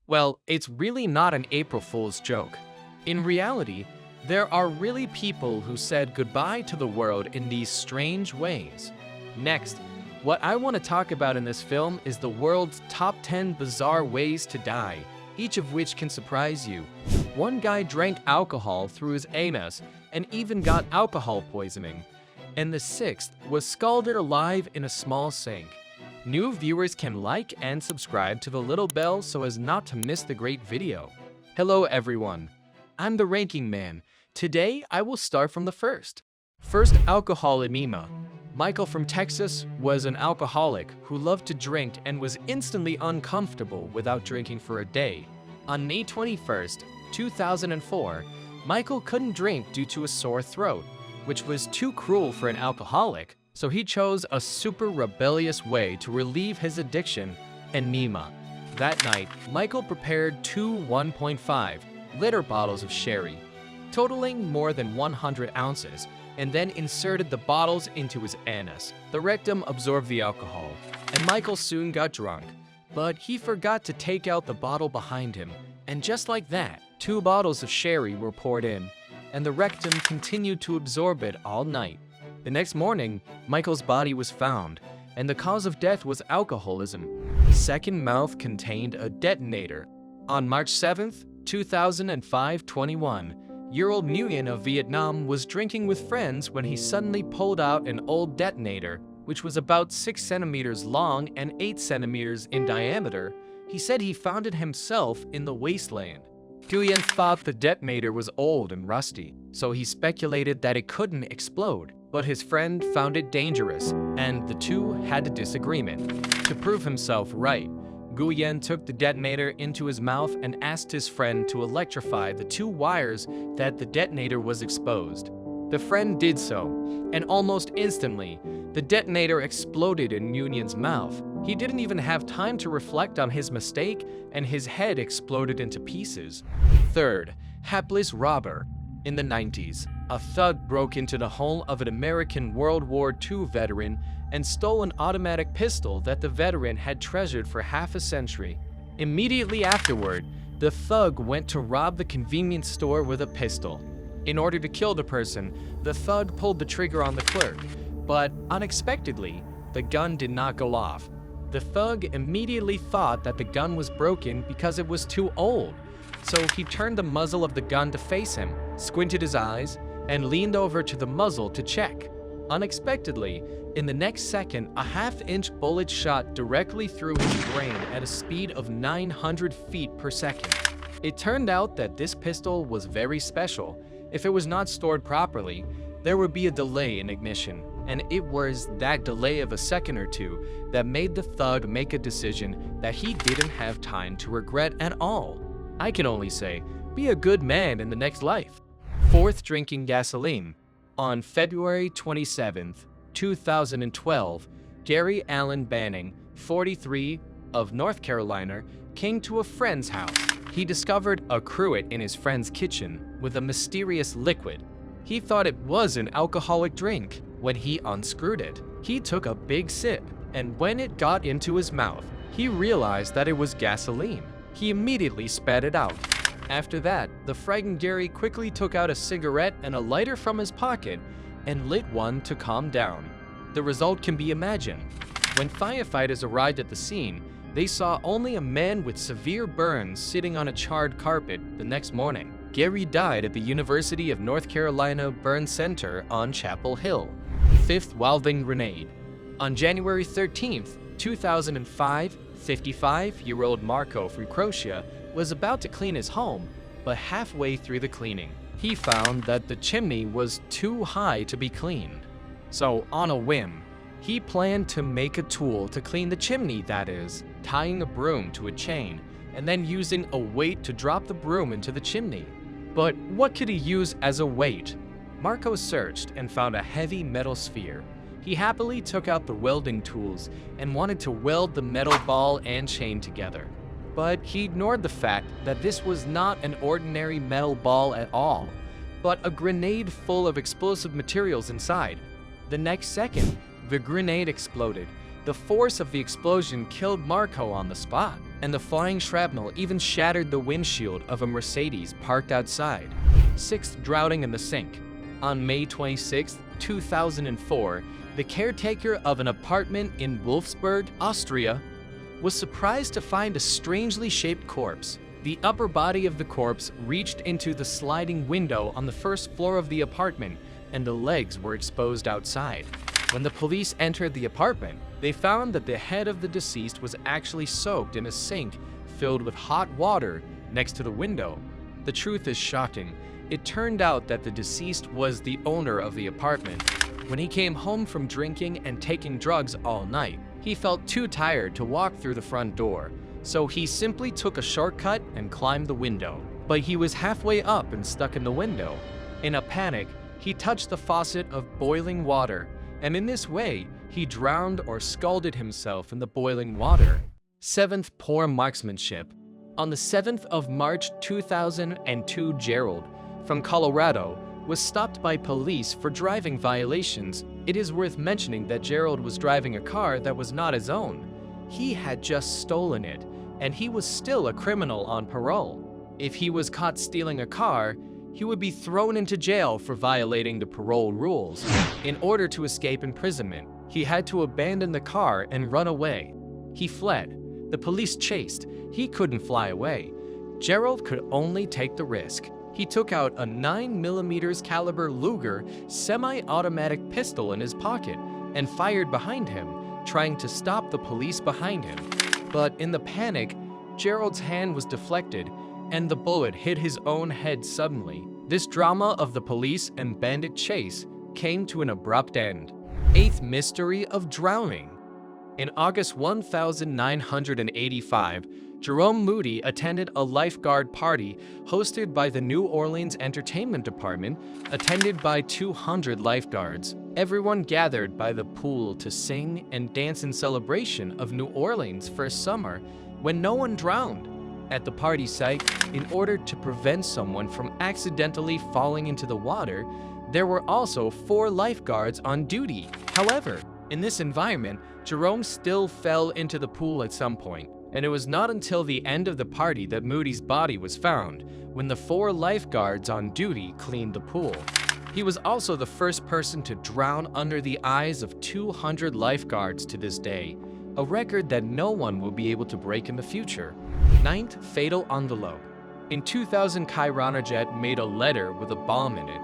Well, it's really not an April Fool's joke. In reality, there are really people who said goodbye to the world in these strange ways. Next, what I want to talk about in this film is the world's top 10 bizarre ways to die, each of which can surprise you. One guy drank alcohol through his anus and even got alcohol poisoning. And the sixth was scalded alive in a small sink. New viewers can like and subscribe to the little bell so as not to miss the great video. Hello everyone, I'm the Ranking Man. Today I will start from the first. First, alcohol edema. Michael from Texas was an alcoholic who loved to drink and was instantly uncomfortable without drinking for a day. On May 21st, 2004, Michael couldn't drink due to a sore throat, which was too cruel for an alcoholic, so he chose a super rebellious way to relieve his addiction, enema. That night, Michael prepared two 1.5-liter bottles of sherry, totaling more than 100 ounces, and then inserted the bottles into his anus. The rectum absorbed the alcohol, and Michael soon got drunk. But he forgot to take out the bottle behind him, and just like that, 2 bottles of sherry were poured in, and the rectum continued to absorb it all night. The next morning, Michael's body was found, and the cause of death was alcoholism. The second mouth contained a detonator. On March 7th, 2005, 21-year-old Nguyen of Vietnam was drinking with friends when he suddenly pulled out an old detonator, which was about 6 centimeters long and 8 centimeters in diameter. He said he found it himself in the wasteland. Nguyen thought the detonator was old and rusty, so he speculated that it couldn't explode. But his friend found it dangerous, and the two had a disagreement. To prove himself right, Nguyen took the detonator into his mouth and asked his friend to electrify the 2 wires that the detonator was exposed. The friend did so, and almost instantly, the detonator exploded in Nguyen's mouth. He didn't even have time to reflect on his mistake, and his head exploded into pieces. Third, hapless robber. In the 90s, a thug broke into the home of an American World War II veteran and stole an automatic pistol that the veteran had treasured for half a century. Immediately afterward, the thug went to rob the convenience store with a pistol. In order to kill the person, the thug pulled the trigger on the clerk, but unexpectedly, the gun did not go off. The thug immediately thought that the gun was broken because it was too old, so he turned the muzzle of the gun to face him, squinted his eyes, and leaned over to the muzzle to check. Unexpectedly, in the next second, a half-inch bullet shot directly through his brain at a speed of 900 feet per second. It turned out that this pistol was very special. If it was not stored properly, there would be a delay in ignition, and it was that delay of a second or two that made the thug make a decision that he didn't have time to regret at all. I can only say, be a good man in the next life. Fourth, drinking gasoline. On February 27, 2012, Gary Allen Banning, 43, of North Carolina, came to a friend's house. He discovered a cruet in his friend's kitchen with a mysterious liquid. He thought it was an alcoholic drink. When he unscrewed it, he took a big sip, and when it got into his mouth, he realized that it was gasoline. He immediately spat it out. After that, the frightened Gary quickly took out a cigarette and a lighter from his pocket and lit one to calm down. The result can be imagined. When firefighters arrived at the scene, they saw only a man with severe burns sitting on a charred carpet the next morning. Gary died at the University of North Carolina Burn Center on Chapel Hill. Fifth, wielding grenade. On January 13, 2005, 55-year-old Marco from Croatia was about to clean his home, but halfway through the cleaning, he found that the chimney was too high to be cleaned. So, on a whim, he planned to make a tool to clean the chimney, that is, tying a broom to a chain and then using a weight to drop the broom into the chimney. But what could he use as a weight? Marco searched and found a heavy metal sphere. He happily took out the welding tools and wanted to weld the metal ball and chain together. But he ignored the fact that this was not an ordinary metal ball at all, but a grenade full of explosive materials inside. The next second, the grenade exploded. The force of the explosion killed Marco on the spot. and the flying shrapnel even shattered the windshield of a Mercedes parked outside. 6th, drowning in the sink. On May 26, 2004, the caretaker of an apartment in Wolfsburg, Austria, was surprised to find a strangely shaped corpse. The upper body of the corpse reached into the sliding window on the first floor of the apartment, and the legs were exposed outside. When the police entered the apartment, they found that the head of the deceased was actually soaked in a sink filled with hot water next to the window. The truth is shocking. It turned out that the deceased was the owner of the apartment. When he came home from drinking and taking drugs all night, he felt too tired to walk through the front door, so he simply took a shortcut and climbed the window. But he was halfway up and stuck in the window. In a panic, he touched the faucet of boiling water, and in this way, he drowned or scalded himself in the boiling water. 7th, poor marksmanship. On the 7th of March 2002, Gerald, from Colorado, was stopped by police for driving violations. It is worth mentioning that Gerald was driving a car that was not his own. He had just stolen it, and he was still a criminal on parole. If he was caught stealing a car, he would be thrown into jail for violating the parole rules. In order to escape imprisonment, he had to abandon the car and run away. He fled. The police chased. He couldn't fly away. Gerald could only take the risk. He took out a 9mm caliber Luger semi-automatic pistol in his pocket and fired behind him, trying to stop the police behind him. But in the panic, Gerald's hand was deflected and the bullet hit his own head suddenly. This drama of the police and bandit chase came to an abrupt end. 8th, mystery of drowning. In August 1985, Jerome Moody attended a lifeguard party hosted by the New Orleans Entertainment Department, attended by 200 lifeguards. Everyone gathered by the pool to sing and dance in celebration of New Orleans' first summer when no one drowned. At the party site, in order to prevent someone from accidentally falling into the water, there were also 4 lifeguards on duty. However, in this environment, Jerome still fell into the pool at some point, and it was not until the end of the party that Moody's body was found, when the 4 lifeguards on duty cleaned the pool. He was also the first person to drown under the eyes of 200 lifeguards to this day, a record that no one will be able to break in the future. 9th, fatal envelope. In 2000, Kai Ronnerjet made a letter with a bomb in it,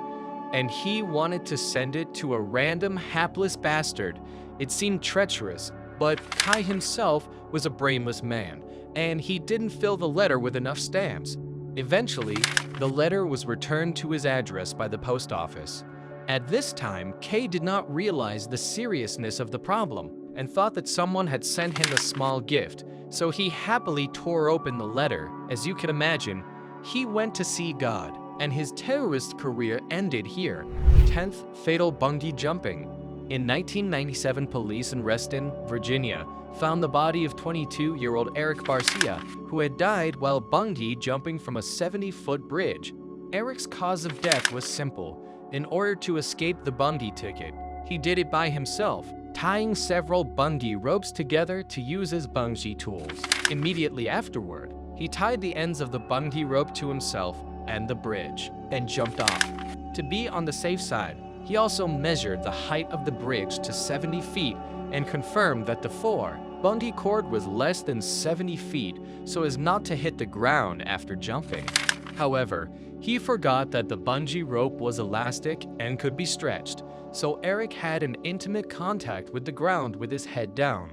and he wanted to send it to a random hapless bastard. It seemed treacherous, but Kai himself was a brainless man, and he didn't fill the letter with enough stamps. Eventually, the letter was returned to his address by the post office. At this time, Kai did not realize the seriousness of the problem and thought that someone had sent him a small gift, so he happily tore open the letter. As you can imagine, he went to see God, and his terrorist career ended here. 10th, fatal bungee jumping. In 1997, police in Reston, Virginia, found the body of 22-year-old Eric Garcia, who had died while bungee jumping from a 70-foot bridge. Eric's cause of death was simple. In order to escape the bungee ticket, he did it by himself, tying several bungee ropes together to use as bungee tools. Immediately afterward, he tied the ends of the bungee rope to himself and the bridge, and jumped off. To be on the safe side, he also measured the height of the bridge to 70 feet and confirmed that the bungee cord was less than 70 feet so as not to hit the ground after jumping. However, he forgot that the bungee rope was elastic and could be stretched, so Eric had an intimate contact with the ground with his head down.